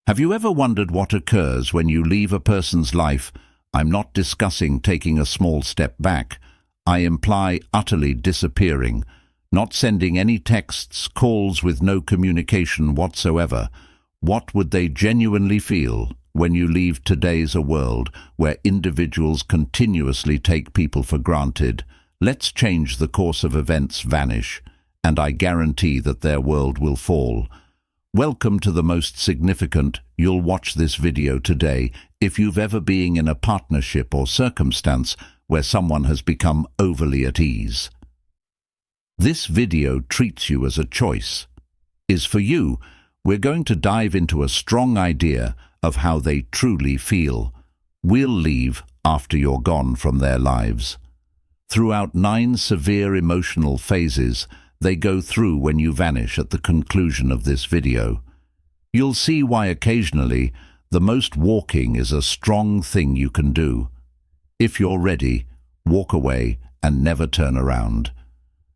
Have you ever wondered what occurs when you leave a person's life? I'm not discussing taking a small step back. I imply utterly disappearing, not sending any texts, calls with no communication whatsoever. What would they genuinely feel when you leave today's a world where individuals continuously take people for granted? Let's change the course of events, vanish, and I guarantee that their world will fall. Welcome to the most significant. You'll watch this video today if you've ever been in a partnership or circumstance where someone has become overly at ease. This video treats you as a choice. Is for you. We're going to dive into a strong idea of how they truly feel. We'll leave after you're gone from their lives. Throughout 9 severe emotional phases they go through when you vanish at the conclusion of this video. You'll see why occasionally the most walking is a strong thing you can do. If you're ready, walk away and never turn around.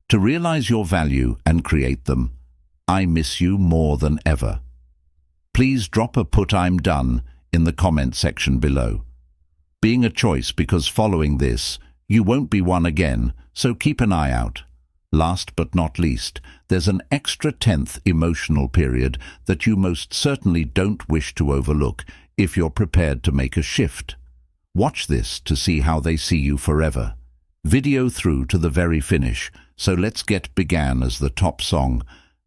To realize your value and create them, I miss you more than ever. Please drop a "put I'm done" in the comment section below. Being a choice, because following this, you won't be one again, so keep an eye out. Last but not least, there's an extra 10th emotional period that you most certainly don't wish to overlook if you're prepared to make a shift. Watch this to see how they see you forever. Video through to the very finish, so let's get began as the top song.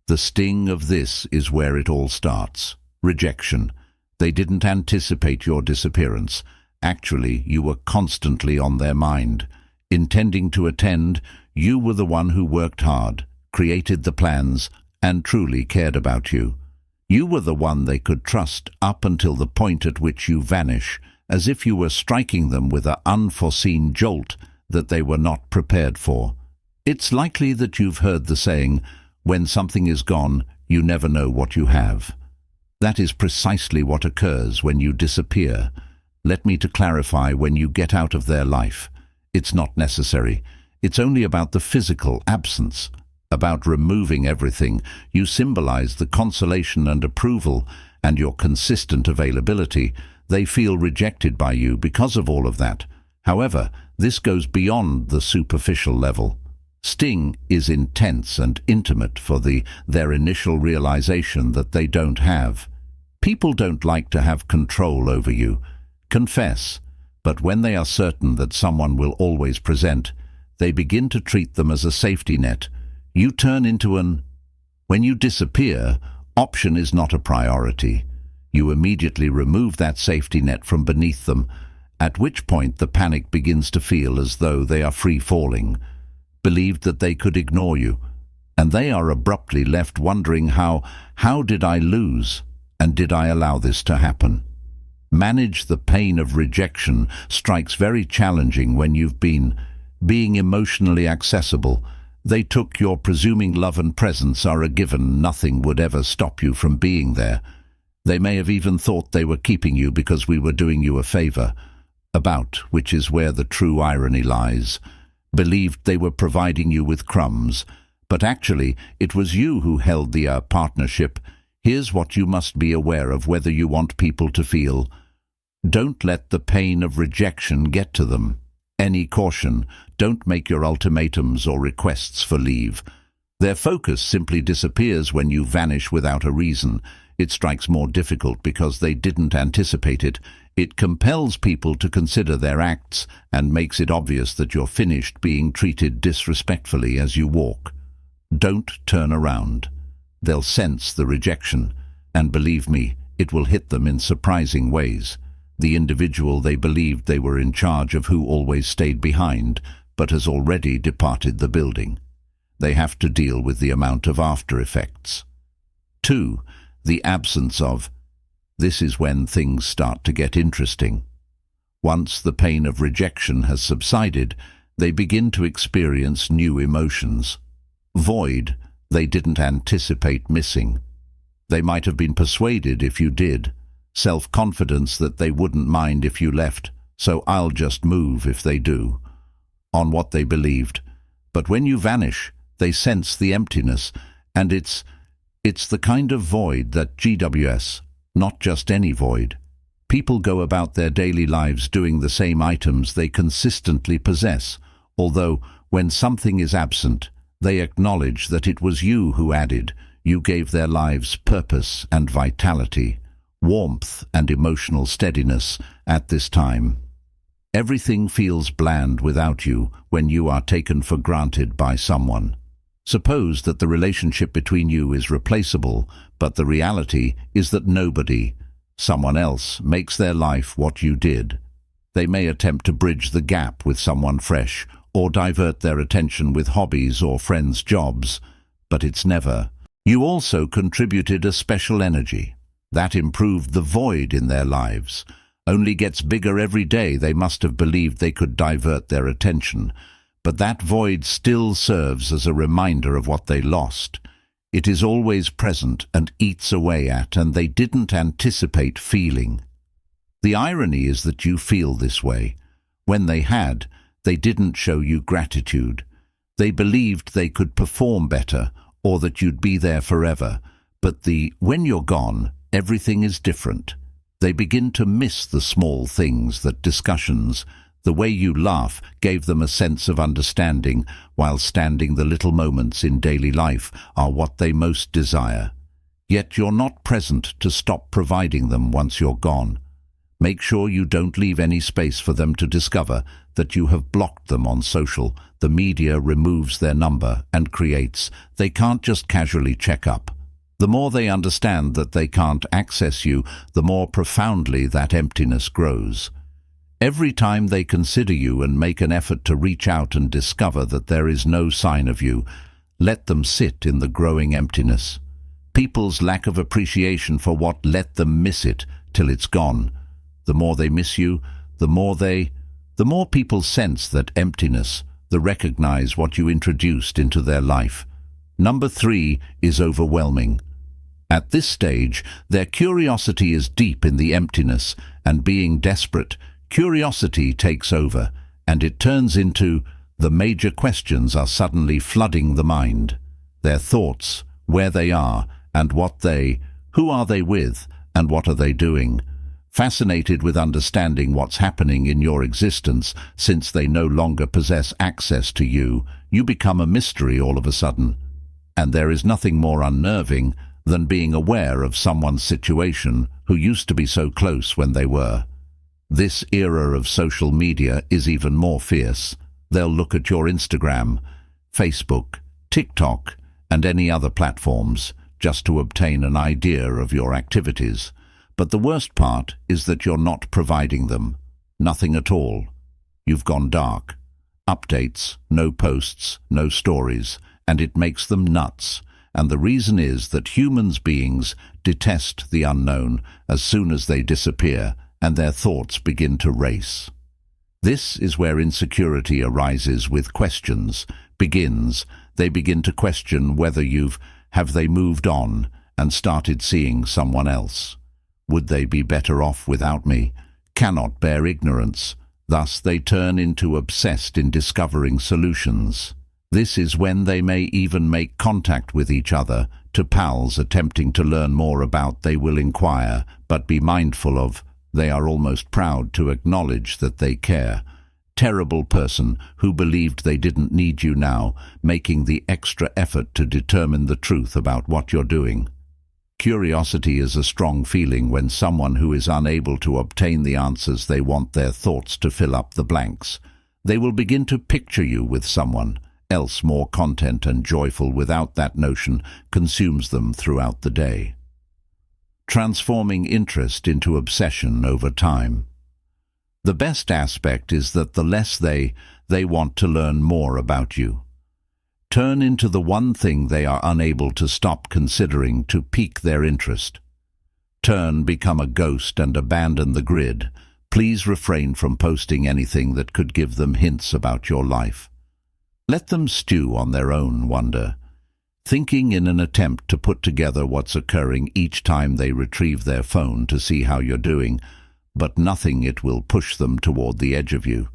The sting of this is where it all starts. Rejection. They didn't anticipate your disappearance. Actually, you were constantly on their mind. Intending to attend, you were the one who worked hard, created the plans, and truly cared about you. You were the one they could trust up until the point at which you vanish, as if you were striking them with an unforeseen jolt that they were not prepared for. It's likely that you've heard the saying, when something is gone, you never know what you have. That is precisely what occurs when you disappear. Let me to clarify, when you get out of their life, it's not necessary. It's only about the physical absence, about removing everything. You symbolize the consolation and approval and your consistent availability. They feel rejected by you because of all of that. However, this goes beyond the superficial level. Sting is intense and intimate for their initial realization that they don't have. People don't like to have control over you. Confess. But when they are certain that someone will always present, they begin to treat them as a safety net. You turn into When you disappear, option is not a priority. You immediately remove that safety net from beneath them, at which point the panic begins to feel as though they are free-falling, believed that they could ignore you, and they are abruptly left wondering how did I lose, and did I allow this to happen? Manage the pain of rejection strikes very challenging when you've being emotionally accessible. They took your presuming love and presence are a given. Nothing would ever stop you from being there. They may have even thought they were keeping you because we were doing you a favor, which is where the true irony lies. Believed they were providing you with crumbs, but actually it was you who held the partnership. Here's what you must be aware of whether you want people to feel. Don't let the pain of rejection get to them. Any caution, don't make your ultimatums or requests for leave. Their focus simply disappears when you vanish without a reason. It strikes more difficult because they didn't anticipate it. It compels people to consider their acts and makes it obvious that you're finished being treated disrespectfully as you walk. Don't turn around. They'll sense the rejection, and believe me, it will hit them in surprising ways. The individual they believed they were in charge of who always stayed behind, but has already departed the building. They have to deal with the amount of after effects. 2. The absence of. This is when things start to get interesting. Once the pain of rejection has subsided, they begin to experience new emotions. Void. They didn't anticipate missing. They might have been persuaded if you did. Self-confidence that they wouldn't mind if you left, so I'll just move if they do. On what they believed. But when you vanish, they sense the emptiness, and it's the kind of void that GWS, not just any void. People go about their daily lives doing the same items they consistently possess, although when something is absent, they acknowledge that it was you who added. You gave their lives purpose and vitality, warmth and emotional steadiness at this time. Everything feels bland without you when you are taken for granted by someone. Suppose that the relationship between you is replaceable, but the reality is that nobody, someone else, makes their life what you did. They may attempt to bridge the gap with someone fresh, or divert their attention with hobbies or friends' jobs, but it's never. You also contributed a special energy. That improved the void in their lives. Only gets bigger every day. They must have believed they could divert their attention. But that void still serves as a reminder of what they lost. It is always present and eats away at, and they didn't anticipate feeling. The irony is that you feel this way. When they had, they didn't show you gratitude. They believed they could perform better, or that you'd be there forever. But when you're gone, everything is different. They begin to miss the small things, that discussions, the way you laugh gave them a sense of understanding, while standing the little moments in daily life are what they most desire. Yet you're not present to stop providing them once you're gone. Make sure you don't leave any space for them to discover that you have blocked them on social. The media removes their number and creates. They can't just casually check up. The more they understand that they can't access you, the more profoundly that emptiness grows. Every time they consider you and make an effort to reach out and discover that there is no sign of you, let them sit in the growing emptiness. People's lack of appreciation for what let them miss it till it's gone. The more they miss you, the more people sense that emptiness, they recognize what you introduced into their life. Number 3 is overwhelming. At this stage, their curiosity is deep in the emptiness, and being desperate, curiosity takes over, and it turns into the major questions are suddenly flooding the mind. Their thoughts, where they are, and who are they with, and what are they doing? Fascinated with understanding what's happening in your existence, since they no longer possess access to you, you become a mystery all of a sudden. And there is nothing more unnerving than being aware of someone's situation who used to be so close when they were. This era of social media is even more fierce. They'll look at your Instagram, Facebook, TikTok, and any other platforms just to obtain an idea of your activities. But the worst part is that you're not providing them. Nothing at all. You've gone dark. Updates, no posts, no stories, and it makes them nuts. And the reason is that beings detest the unknown as soon as they disappear, and their thoughts begin to race. This is where insecurity arises with questions. They begin to question whether have they moved on and started seeing someone else? Would they be better off without me? Cannot bear ignorance. Thus they turn into obsessed in discovering solutions. This is when they may even make contact with each other. To pals attempting to learn more about, they will inquire, but be mindful of, they are almost proud to acknowledge that they care. Terrible person who believed they didn't need you now, making the extra effort to determine the truth about what you're doing. Curiosity is a strong feeling when someone who is unable to obtain the answers they want their thoughts to fill up the blanks. They will begin to picture you with someone else more content and joyful. Without that notion consumes them throughout the day. Transforming interest into obsession over time. The best aspect is that the less they want to learn more about you. Turn into the one thing they are unable to stop considering to pique their interest. Become a ghost and abandon the grid. Please refrain from posting anything that could give them hints about your life. Let them stew on their own wonder, thinking in an attempt to put together what's occurring each time they retrieve their phone to see how you're doing, but nothing it will push them toward the edge of you.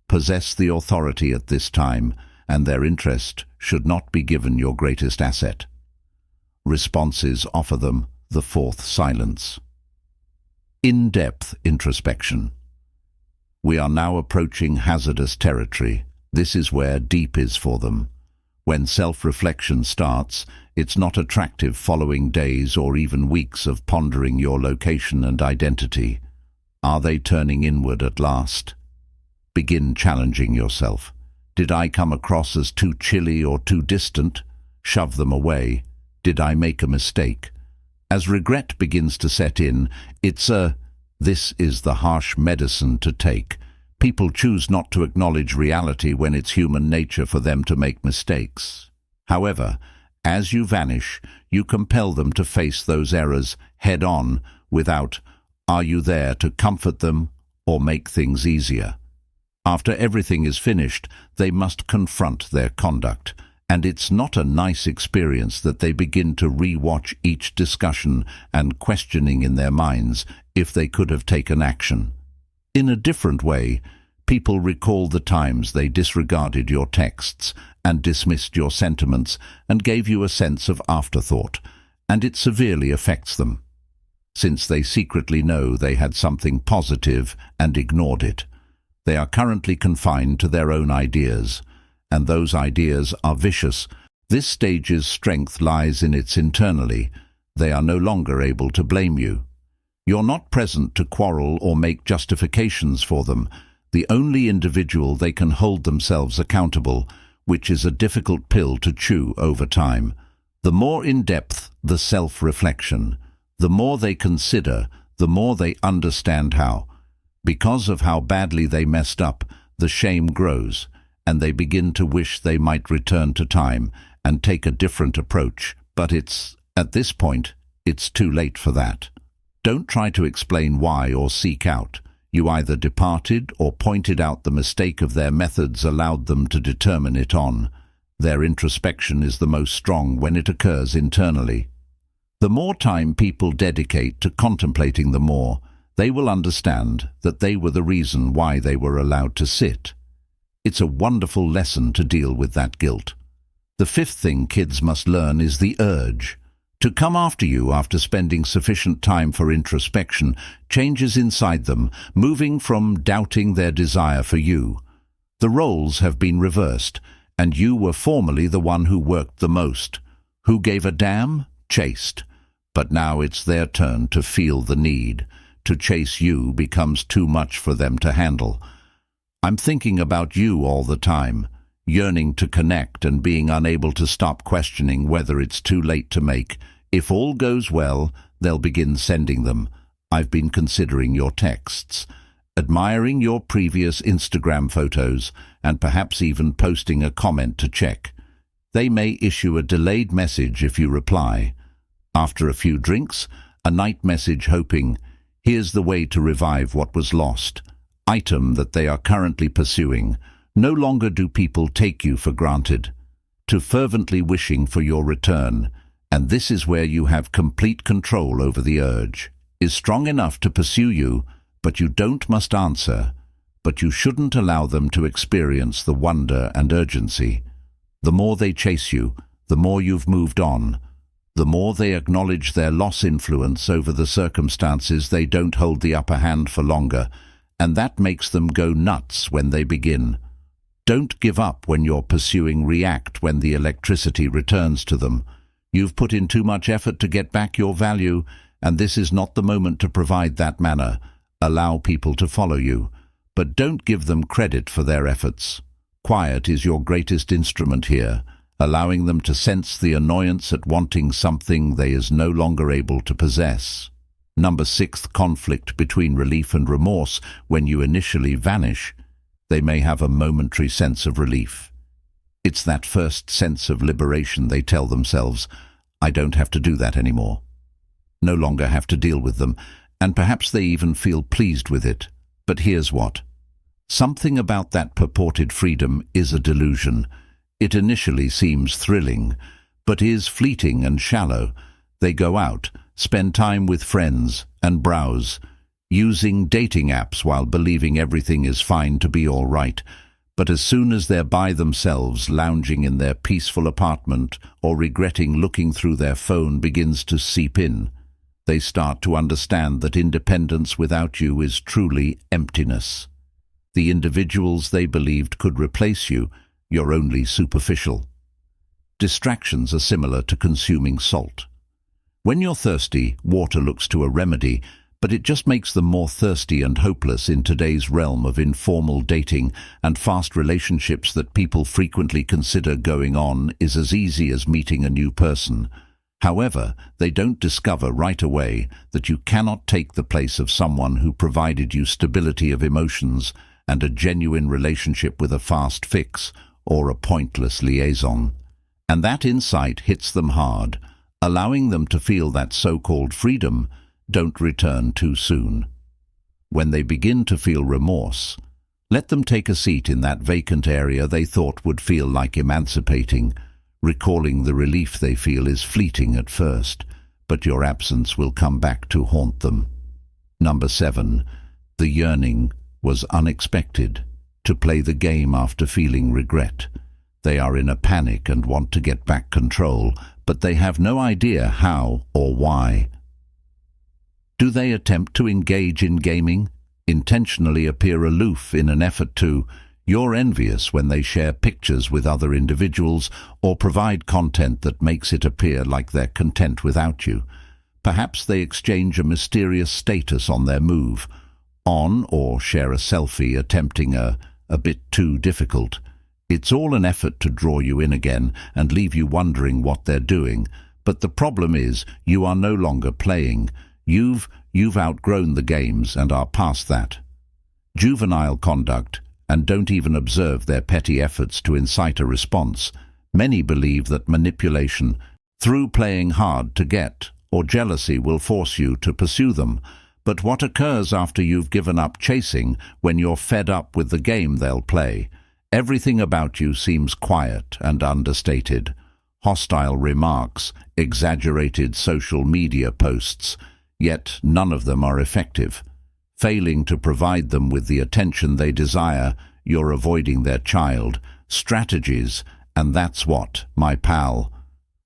Possess the authority at this time, and their interest should not be given your greatest asset. Responses offer them the fourth silence. In-depth introspection. We are now approaching hazardous territory. This is where deep is for them. When self-reflection starts, it's not attractive following days or even weeks of pondering your location and identity. Are they turning inward at last? Begin challenging yourself. Did I come across as too chilly or too distant? Shove them away. Did I make a mistake? As regret begins to set in, this is the harsh medicine to take. People choose not to acknowledge reality when it's human nature for them to make mistakes. However, as you vanish, you compel them to face those errors head-on without, are you there to comfort them or make things easier? After everything is finished, they must confront their conduct, and it's not a nice experience that they begin to re-watch each discussion and questioning in their minds if they could have taken action. In a different way, people recall the times they disregarded your texts and dismissed your sentiments and gave you a sense of afterthought, and it severely affects them, since they secretly know they had something positive and ignored it. They are currently confined to their own ideas, and those ideas are vicious. This stage's strength lies in its internally. They are no longer able to blame you. You're not present to quarrel or make justifications for them. The only individual they can hold themselves accountable, which is a difficult pill to chew over time. The more in-depth the self-reflection, the more they consider, the more they understand how. Because of how badly they messed up, the shame grows, and they begin to wish they might return to time and take a different approach. But at this point, it's too late for that. Don't try to explain why or seek out. You either departed or pointed out the mistake of their methods allowed them to determine it on. Their introspection is the most strong when it occurs internally. The more time people dedicate to contemplating the more, they will understand that they were the reason why they were allowed to sit. It's a wonderful lesson to deal with that guilt. The fifth thing kids must learn is the urge. To come after you after spending sufficient time for introspection changes inside them, moving from doubting their desire for you. The roles have been reversed, and you were formerly the one who worked the most. Who gave a damn? Chased. But now it's their turn to feel the need. To chase you becomes too much for them to handle. I'm thinking about you all the time, yearning to connect and being unable to stop questioning whether it's too late to make. If all goes well, they'll begin sending them. I've been considering your texts, admiring your previous Instagram photos, and perhaps even posting a comment to check. They may issue a delayed message if you reply. After a few drinks, a night message hoping, here's the way to revive what was lost. Item that they are currently pursuing. No longer do people take you for granted. To fervently wishing for your return. And this is where you have complete control over the urge. Is strong enough to pursue you, but you must answer. But you shouldn't allow them to experience the wonder and urgency. The more they chase you, the more you've moved on. The more they acknowledge their loss influence over the circumstances, they don't hold the upper hand for longer, and that makes them go nuts when they begin. Don't give up when you're pursuing, react when the electricity returns to them. You've put in too much effort to get back your value, and this is not the moment to provide that manner. Allow people to follow you, but don't give them credit for their efforts. Quiet is your greatest instrument here, allowing them to sense the annoyance at wanting something they is no longer able to possess. Number 6, conflict between relief and remorse. When you initially vanish, they may have a momentary sense of relief. It's that first sense of liberation. They tell themselves, I don't have to do that anymore. No longer have to deal with them, and perhaps they even feel pleased with it. But here's what. Something about that purported freedom is a delusion. It initially seems thrilling, but is fleeting and shallow. They go out, spend time with friends, and browse, using dating apps while believing everything is fine to be all right. But as soon as they're by themselves, lounging in their peaceful apartment, or regretting looking through their phone begins to seep in, They start to understand that independence without you is truly emptiness. The individuals they believed could replace you, you're only superficial. Distractions are similar to consuming salt. When you're thirsty, water looks to a remedy, but it just makes them more thirsty and hopeless in today's realm of informal dating and fast relationships that people frequently consider going on is as easy as meeting a new person. However, they don't discover right away that you cannot take the place of someone who provided you stability of emotions and a genuine relationship with a fast fix or a pointless liaison. And that insight hits them hard, allowing them to feel that so-called freedom. Don't return too soon. When they begin to feel remorse, let them take a seat in that vacant area they thought would feel like emancipating, recalling the relief they feel is fleeting at first, but your absence will come back to haunt them. Number 7. The yearning was unexpected. To play the game after feeling regret. They are in a panic and want to get back control, but they have no idea how or why. Do they attempt to engage in gaming, intentionally appear aloof in an effort to, you're envious when they share pictures with other individuals or provide content that makes it appear like they're content without you? Perhaps they exchange a mysterious status on their move, on or share a selfie attempting a bit too difficult. It's all an effort to draw you in again and leave you wondering what they're doing, but the problem is you are no longer playing. You've outgrown the games and are past that. Juvenile conduct, and don't even observe their petty efforts to incite a response. Many believe that manipulation, through playing hard to get, or jealousy will force you to pursue them. But what occurs after you've given up chasing, when you're fed up with the game they'll play? Everything about you seems quiet and understated. Hostile remarks, exaggerated social media posts, yet none of them are effective. Failing to provide them with the attention they desire, you're avoiding their child, strategies, and that's what, my pal.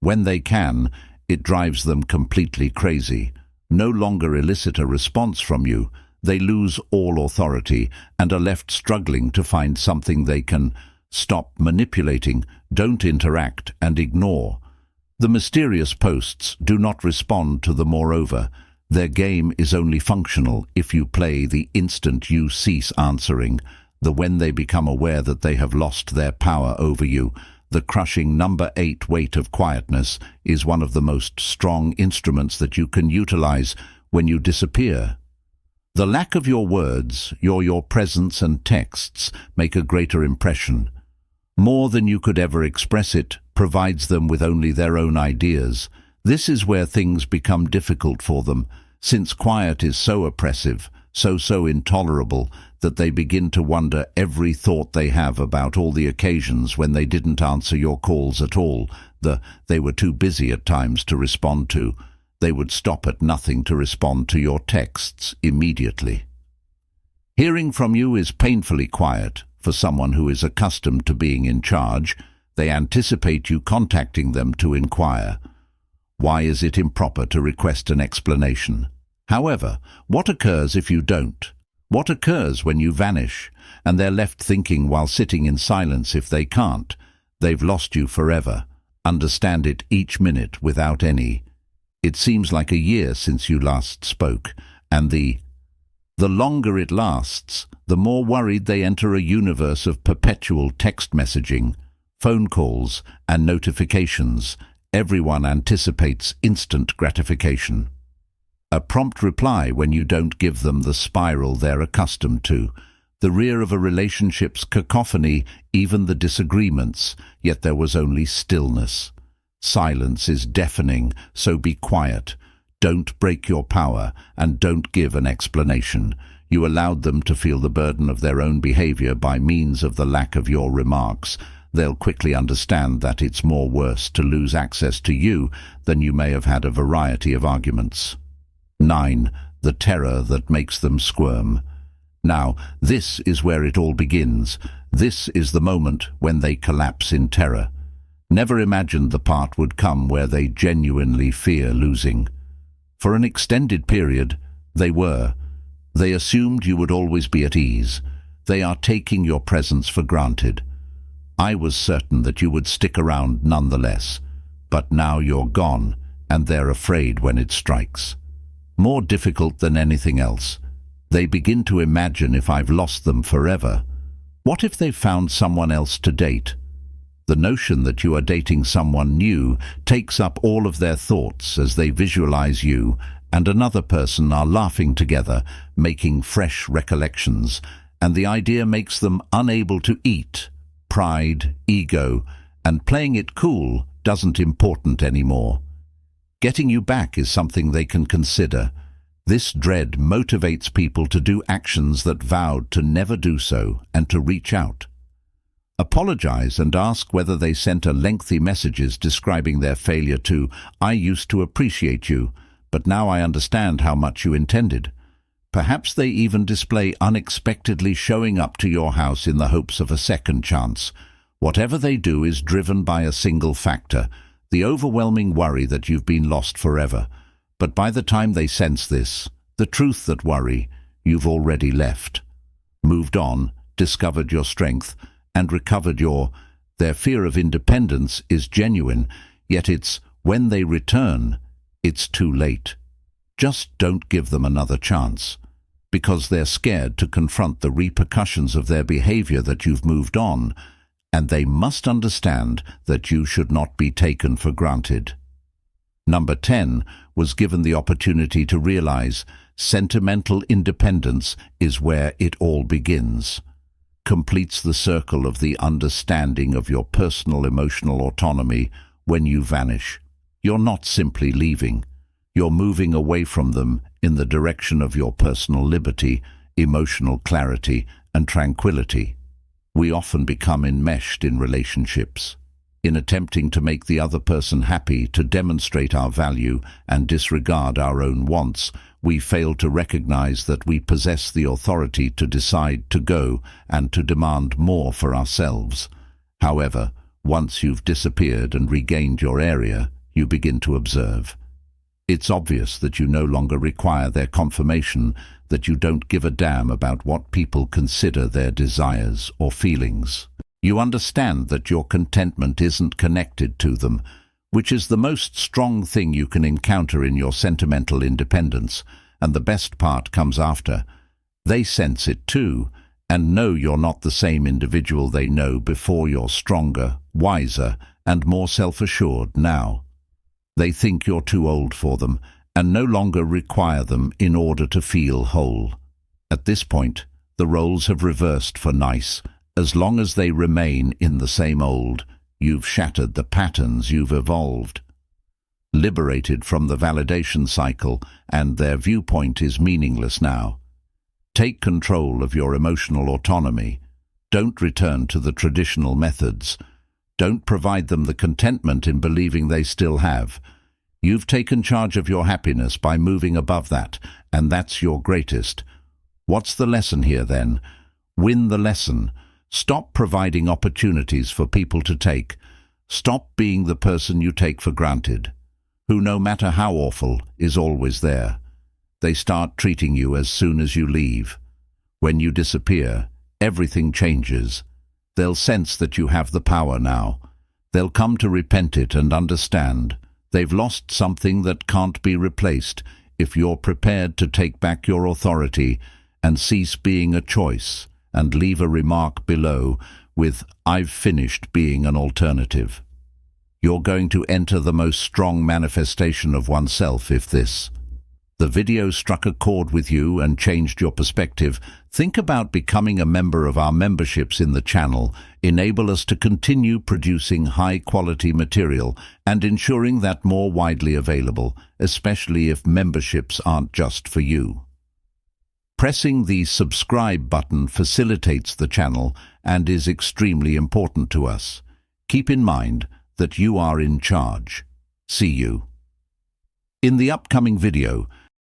When they can, it drives them completely crazy. No longer elicit a response from you, they lose all authority and are left struggling to find something they can stop manipulating, don't interact, and ignore. The mysterious posts do not respond to the moreover. Their game is only functional if you play the instant you cease answering, the when they become aware that they have lost their power over you. The crushing number 8 weight of quietness is one of the most strong instruments that you can utilize when you disappear. The lack of your words, your presence and texts make a greater impression. More than you could ever express it provides them with only their own ideas. This is where things become difficult for them, since quiet is so oppressive, so intolerable, that they begin to wonder every thought they have about all the occasions when they didn't answer your calls at all, they were too busy at times to respond to. They would stop at nothing to respond to your texts immediately. Hearing from you is painfully quiet for someone who is accustomed to being in charge. They anticipate you contacting them to inquire. Why is it improper to request an explanation? However, what occurs if you don't? What occurs when you vanish, and they're left thinking while sitting in silence if they can't? They've lost you forever. Understand it each minute without any. It seems like a year since you last spoke, and the longer it lasts, the more worried they enter a universe of perpetual text messaging, phone calls, and notifications. Everyone anticipates instant gratification. A prompt reply when you don't give them the spiral they're accustomed to. The rear of a relationship's cacophony, even the disagreements, yet there was only stillness. Silence is deafening, so be quiet. Don't break your power, and don't give an explanation. You allowed them to feel the burden of their own behavior by means of the lack of your remarks. They'll quickly understand that it's more worse to lose access to you than you may have had a variety of arguments. 9. The terror that makes them squirm. Now, this is where it all begins. This is the moment when they collapse in terror. Never imagined the part would come where they genuinely fear losing. For an extended period, they were. They assumed you would always be at ease. They are taking your presence for granted. I was certain that you would stick around nonetheless, but now you're gone, and they're afraid when it strikes. More difficult than anything else, they begin to imagine if I've lost them forever. What if they've found someone else to date? The notion that you are dating someone new takes up all of their thoughts as they visualize you and another person are laughing together, making fresh recollections, and the idea makes them unable to eat. Pride, ego, and playing it cool doesn't important anymore. Getting you back is something they can consider. This dread motivates people to do actions that vowed to never do so and to reach out. Apologize and ask whether they sent a lengthy messages describing their failure to, "I used to appreciate you, but now I understand how much you intended." Perhaps they even display unexpectedly showing up to your house in the hopes of a second chance. Whatever they do is driven by a single factor, the overwhelming worry that you've been lost forever. But by the time they sense this, the truth that worry, you've already left. Moved on, discovered your strength, and recovered their fear of independence is genuine, yet it's when they return, it's too late. Just don't give them another chance, because they're scared to confront the repercussions of their behavior that you've moved on, and they must understand that you should not be taken for granted. Number 10 was given the opportunity to realize sentimental independence is where it all begins. Completes the circle of the understanding of your personal emotional autonomy when you vanish. You're not simply leaving. You're moving away from them in the direction of your personal liberty, emotional clarity, and tranquility. We often become enmeshed in relationships. In attempting to make the other person happy, to demonstrate our value and disregard our own wants, we fail to recognize that we possess the authority to decide to go and to demand more for ourselves. However, once you've disappeared and regained your area, you begin to observe. It's obvious that you no longer require their confirmation, that you don't give a damn about what people consider their desires or feelings. You understand that your contentment isn't connected to them, which is the most strong thing you can encounter in your sentimental independence, and the best part comes after. They sense it too, and know you're not the same individual they know before. You're stronger, wiser, and more self-assured now. They think you're too old for them, and no longer require them in order to feel whole. At this point, the roles have reversed for nice. As long as they remain in the same old, you've shattered the patterns you've evolved. Liberated from the validation cycle, and their viewpoint is meaningless now. Take control of your emotional autonomy. Don't return to the traditional methods. Don't provide them the contentment in believing they still have. You've taken charge of your happiness by moving above that, and that's your greatest. What's the lesson here then? Win the lesson. Stop providing opportunities for people to take. Stop being the person you take for granted, who, no matter how awful, is always there. They start treating you as soon as you leave. When you disappear, everything changes. They'll sense that you have the power now. They'll come to repent it and understand. They've lost something that can't be replaced if you're prepared to take back your authority and cease being a choice, and leave a remark below with, "I've finished being an alternative." You're going to enter the most strong manifestation of oneself if the video struck a chord with you and changed your perspective. Think about becoming a member of our memberships in the channel. Enable us to continue producing high-quality material and ensuring that more widely available, especially if memberships aren't just for you. Pressing the subscribe button facilitates the channel and is extremely important to us. Keep in mind that you are in charge. See you in the upcoming video.